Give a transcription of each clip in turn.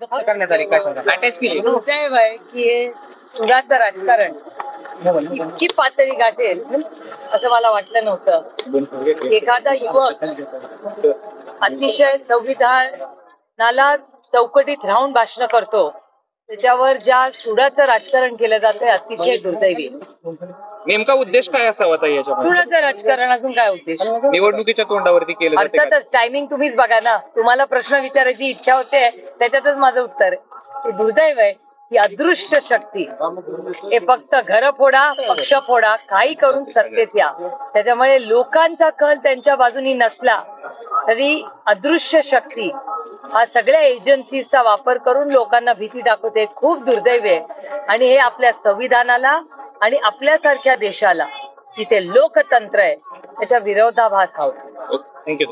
करण्यात आली, काय सांगा? अटॅच केली. दुर्दैव आहे की हे सुडाचं राजकारण इतकी पातळी गाठेल असं मला वाटलं नव्हतं. एखादा युवक अतिशय संविधानाला चौकटीत राहून भाषण करतो, त्याच्यावर ज्या सुडाचं राजकारण केलं जातंय अतिशय दुर्दैवी. नेमका उद्देश काय असावा ताई याच्यामध्ये? सुडाचं राजकारण अजून काय उद्देश? निवडणुकीच्या तोंडावरती केलं जाते का? अर्थातच टायमिंग तुम्हीच बघा ना. तुम्हाला प्रश्न विचारायची इच्छा होते, त्याच्यातच माझं उत्तर आहे. ते दुर्दैव आहे की अदृश्य शक्ती हे फक्त घर फोडा, पक्ष फोडा, काही करून सत्तेत या. त्याच्यामुळे लोकांचा कल त्यांच्या बाजूनी नसला तरी अदृश्य शक्ती हा सगळ्या एजन्सीचा वापर करून लोकांना भीती दाखवते. खूप दुर्दैव आहे आणि हे आपल्या संविधानाला आणि आपल्यासारख्या देशाला जिथे लोकतंत्र आहे त्याच्या विरोधाभास होतो. थँक्यू.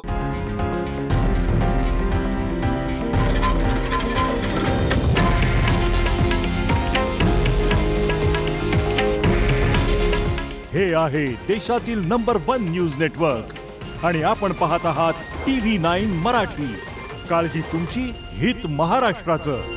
हे आहे देशातील नंबर 1 न्यूज नेटवर्क आणि आपण पाहत आहात TV9 मराठी. काळजी तुमची, हित महाराष्ट्राचं.